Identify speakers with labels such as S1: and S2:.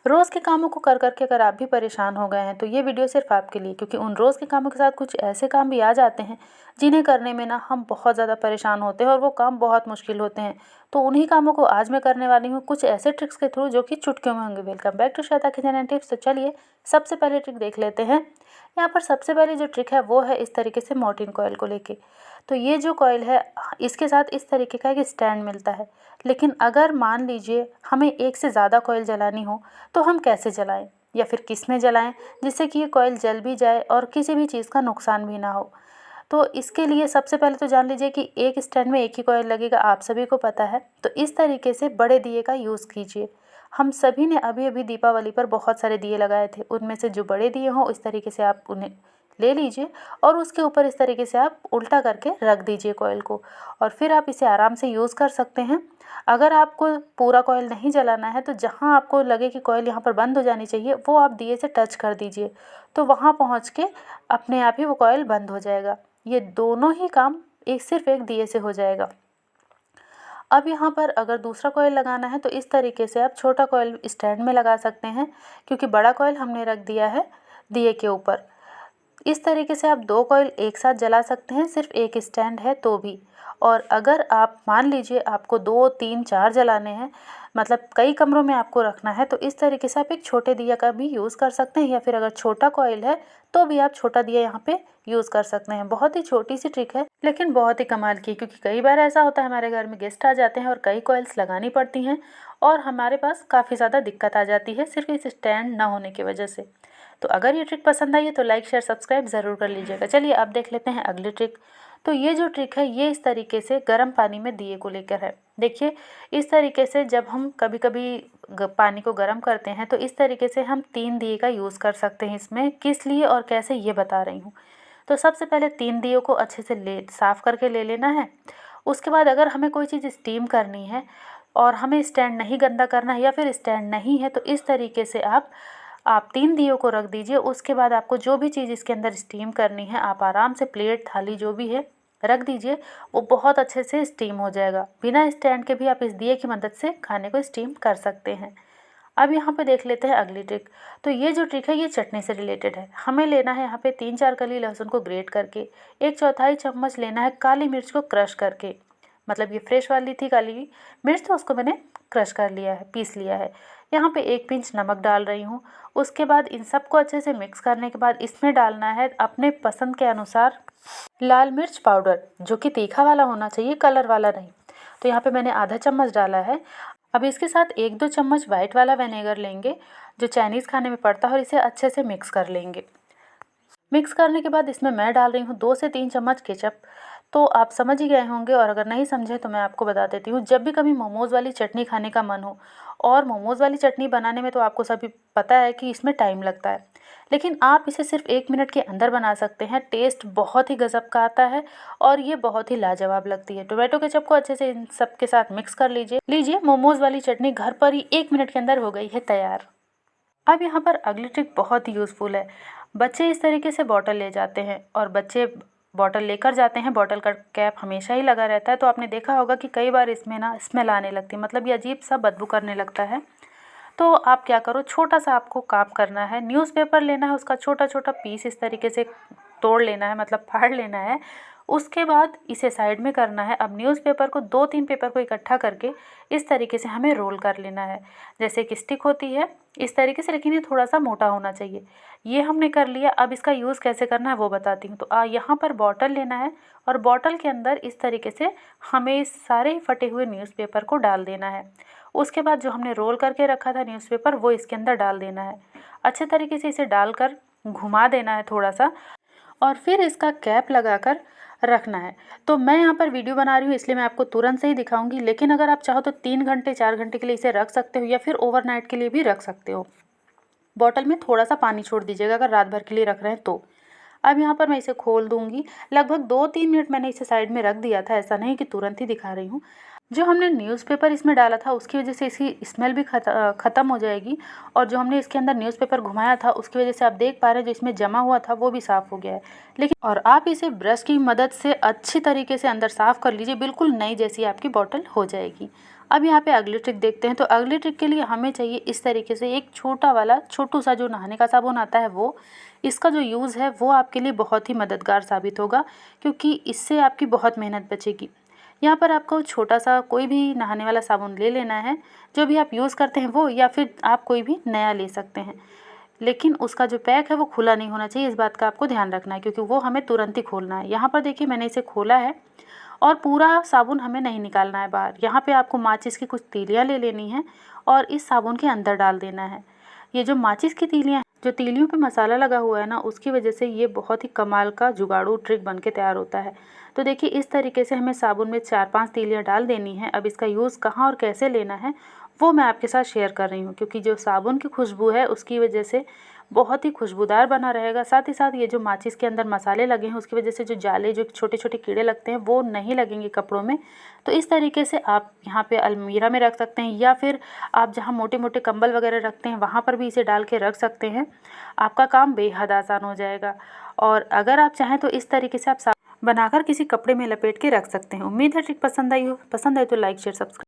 S1: रोज़ के कामों को कर के अगर आप भी परेशान हो गए हैं तो ये वीडियो सिर्फ आपके लिए, क्योंकि उन रोज़ के कामों के साथ कुछ ऐसे काम भी आ जाते हैं जिन्हें करने में ना हम बहुत ज़्यादा परेशान होते हैं और वो काम बहुत मुश्किल होते हैं। तो उन्हीं कामों को आज मैं करने वाली हूँ कुछ ऐसे ट्रिक्स के थ्रू जो कि चुटकियों में होंगे। Welcome back to Shweta kitchen and tips. तो चलिए सबसे पहले ट्रिक देख लेते हैं। यहाँ पर सबसे पहली जो ट्रिक है वो है इस तरीके से मोर्टीन कॉइल को लेके। तो ये जो कॉइल है इसके साथ इस तरीके का एक स्टैंड मिलता है। लेकिन अगर मान लीजिए हमें एक से ज़्यादा कॉइल जलानी हो तो हम कैसे जलाएं या फिर किस में जलाएं जिससे कि ये कॉइल जल भी जाए और किसी भी चीज़ का नुकसान भी ना हो। तो इसके लिए सबसे पहले तो जान लीजिए कि एक स्टैंड में एक ही कॉइल लगेगा, आप सभी को पता है। तो इस तरीके से बड़े दिए का यूज़ कीजिए। हम सभी ने अभी अभी दीपावली पर बहुत सारे दिए लगाए थे, उनमें से जो बड़े दिए हों इस तरीके से आप उन्हें ले लीजिए और उसके ऊपर इस तरीके से आप उल्टा करके रख दीजिए कॉइल को, और फिर आप इसे आराम से यूज़ कर सकते हैं। अगर आपको पूरा कॉइल नहीं जलाना है तो जहाँ आपको लगे कि कॉइल यहाँ पर बंद हो जानी चाहिए वो आप दिए से टच कर दीजिए, तो वहाँ पहुँच के अपने आप ही वो कॉइल बंद हो जाएगा। ये दोनों ही काम सिर्फ एक दिए से हो जाएगा। अब यहाँ पर अगर दूसरा कॉइल लगाना है तो इस तरीके से आप छोटा कॉइल स्टैंड में लगा सकते हैं, क्योंकि बड़ा कॉइल हमने रख दिया है दिए के ऊपर। इस तरीके से आप दो कॉइल एक साथ जला सकते हैं, सिर्फ एक स्टैंड है तो भी। और अगर आप मान लीजिए आपको 2, 3, 4 जलाने हैं, मतलब कई कमरों में आपको रखना है, तो इस तरीके से आप एक छोटे दिया का भी यूज़ कर सकते हैं, या फिर अगर छोटा कॉइल है तो भी आप छोटा दिया यहाँ पे यूज़ कर सकते हैं। बहुत ही छोटी सी ट्रिक है लेकिन बहुत ही कमाल की, क्योंकि कई बार ऐसा होता है हमारे घर में गेस्ट आ जाते हैं और कई कॉइल्स लगानी पड़ती हैं और हमारे पास काफ़ी ज़्यादा दिक्कत आ जाती है सिर्फ इस स्टैंड ना होने की वजह से। तो अगर ये ट्रिक पसंद आई है तो लाइक शेयर सब्सक्राइब ज़रूर कर लीजिएगा। चलिए अब देख लेते हैं अगली ट्रिक। तो ये जो ट्रिक है ये इस तरीके से गर्म पानी में दिए को लेकर है। देखिए इस तरीके से जब हम कभी कभी पानी को गर्म करते हैं तो इस तरीके से हम 3 दिए का यूज़ कर सकते हैं। इसमें किस लिए और कैसे ये बता रही हूँ। तो सबसे पहले 3 दियों को अच्छे से साफ़ करके ले लेना है। उसके बाद अगर हमें कोई चीज़ स्टीम करनी है और हमें स्टैंड नहीं गंदा करना है या फिर स्टैंड नहीं है तो इस तरीके से आप 3 दियों को रख दीजिए। उसके बाद आपको जो भी चीज़ इसके अंदर स्टीम करनी है आप आराम से प्लेट थाली जो भी है रख दीजिए, वो बहुत अच्छे से स्टीम हो जाएगा। बिना स्टैंड के भी आप इस दिए की मदद से खाने को स्टीम कर सकते हैं। अब यहाँ पे देख लेते हैं अगली ट्रिक। तो ये जो ट्रिक है ये चटनी से रिलेटेड है। हमें लेना है यहाँ पे 3-4 कली लहसुन को ग्रेट करके, 1/4 चम्मच लेना है काली मिर्च को क्रश करके, मतलब ये फ्रेश वाली थी काली मिर्च तो उसको मैंने क्रश कर लिया है, पीस लिया है। यहाँ पे 1 पिंच नमक डाल रही हूँ। उसके बाद इन सबको अच्छे से मिक्स करने के बाद इसमें डालना है अपने पसंद के अनुसार लाल मिर्च पाउडर, जो कि तीखा वाला होना चाहिए, कलर वाला नहीं। तो यहाँ पे मैंने आधा चम्मच डाला है। अब इसके साथ 1-2 चम्मच वाइट वाला विनेगर लेंगे जो चाइनीज़ खाने में पड़ता है और इसे अच्छे से मिक्स कर लेंगे। मिक्स करने के बाद इसमें मैं डाल रही हूँ 2 से 3 चम्मच केचप। तो आप समझ ही गए होंगे, और अगर नहीं समझे तो मैं आपको बता देती हूँ। जब भी कभी मोमोज़ वाली चटनी खाने का मन हो, और मोमोज़ वाली चटनी बनाने में तो आपको सभी पता है कि इसमें टाइम लगता है, लेकिन आप इसे सिर्फ 1 मिनट के अंदर बना सकते हैं। टेस्ट बहुत ही गज़ब का आता है और ये बहुत ही लाजवाब लगती है। टोमेटो केचप को अच्छे से इन सब के साथ मिक्स कर लीजिए। मोमोज़ वाली चटनी घर पर ही 1 मिनट के अंदर हो गई है तैयार। अब यहाँ पर अगली ट्रिक बहुत ही यूज़फुल है। बच्चे इस तरीके से बॉटल ले जाते हैं और बच्चे बॉटल लेकर जाते हैं, बॉटल का कैप हमेशा ही लगा रहता है, तो आपने देखा होगा कि कई बार इसमें ना स्मेल आने लगती है, मतलब ये अजीब सा बदबू करने लगता है। तो आप क्या करो, छोटा सा आपको काम करना है, न्यूज़पेपर लेना है, उसका छोटा छोटा पीस इस तरीके से तोड़ लेना है, मतलब फाड़ लेना है। उसके बाद इसे साइड में करना है। अब न्यूज़पेपर को 2-3 पेपर को इकट्ठा करके इस तरीके से हमें रोल कर लेना है, जैसे कि स्टिक होती है इस तरीके से, लेकिन ये थोड़ा सा मोटा होना चाहिए। ये हमने कर लिया। अब इसका यूज़ कैसे करना है वो बताती हूँ। तो यहाँ पर बॉटल लेना है और बॉटल के अंदर इस तरीके से हमें इस सारे फटे हुए न्यूज़पेपर को डाल देना है। उसके बाद जो हमने रोल करके रखा था न्यूज़पेपर वो इसके अंदर डाल देना है। अच्छे तरीके से इसे डालकर घुमा देना है थोड़ा सा, और फिर इसका कैप लगाकर रखना है। तो मैं यहाँ पर वीडियो बना रही हूँ इसलिए मैं आपको तुरंत से ही दिखाऊंगी, लेकिन अगर आप चाहो तो 3 घंटे 4 घंटे के लिए इसे रख सकते हो या फिर ओवरनाइट के लिए भी रख सकते हो। बॉटल में थोड़ा सा पानी छोड़ दीजिएगा अगर रात भर के लिए रख रहे हैं तो। अब यहाँ पर मैं इसे खोल दूँगी। लगभग 2-3 मिनट मैंने इसे साइड में रख दिया था, ऐसा नहीं कि तुरंत ही दिखा रही हूँ। जो हमने न्यूज़पेपर इसमें डाला था उसकी वजह से इसकी स्मेल भी ख़त्म हो जाएगी, और जो हमने इसके अंदर न्यूज़पेपर घुमाया था उसकी वजह से आप देख पा रहे हैं जो इसमें जमा हुआ था वो भी साफ़ हो गया है। लेकिन और आप इसे ब्रश की मदद से अच्छी तरीके से अंदर साफ़ कर लीजिए, बिल्कुल नई जैसी आपकी बॉटल हो जाएगी। अब यहाँ पे अगली ट्रिक देखते हैं। तो अगली ट्रिक के लिए हमें चाहिए इस तरीके से एक छोटू सा जो नहाने का साबुन आता है वो। इसका जो यूज़ है वो आपके लिए बहुत ही मददगार साबित होगा, क्योंकि इससे आपकी बहुत मेहनत बचेगी। यहाँ पर आपको छोटा सा कोई भी नहाने वाला साबुन ले लेना है, जो भी आप यूज़ करते हैं वो, या फिर आप कोई भी नया ले सकते हैं। लेकिन उसका जो पैक है वो खुला नहीं होना चाहिए, इस बात का आपको ध्यान रखना है, क्योंकि वो हमें तुरंत ही खोलना है। यहाँ पर देखिए मैंने इसे खोला है और पूरा साबुन हमें नहीं निकालना है बाहर। यहाँ पे आपको माचिस की कुछ तीलियाँ ले लेनी हैं और इस साबुन के अंदर डाल देना है। ये जो माचिस की तीलियाँ हैं, जो तीलियों पे मसाला लगा हुआ है ना, उसकी वजह से ये बहुत ही कमाल का जुगाड़ू ट्रिक बन के तैयार होता है। तो देखिए इस तरीके से हमें साबुन में 4-5 तीलियाँ डाल देनी है। अब इसका यूज़ कहाँ और कैसे लेना है वो मैं आपके साथ शेयर कर रही हूँ, क्योंकि जो साबुन की खुशबू है उसकी वजह से बहुत ही खुशबूदार बना रहेगा। साथ ही साथ ये जो माचिस के अंदर मसाले लगे हैं उसकी वजह से जो जाले, जो छोटे छोटे कीड़े लगते हैं वो नहीं लगेंगे कपड़ों में। तो इस तरीके से आप यहाँ पे अलमीरा में रख सकते हैं, या फिर आप जहाँ मोटे मोटे कंबल वगैरह रखते हैं वहाँ पर भी इसे डाल के रख सकते हैं। आपका काम बेहद आसान हो जाएगा। और अगर आप चाहें तो इस तरीके से आप बनाकर किसी कपड़े में लपेट के रख सकते हैं। उम्मीद है ट्रिक पसंद आई हो। पसंद आई तो लाइक शेयर सब्सक्राइब।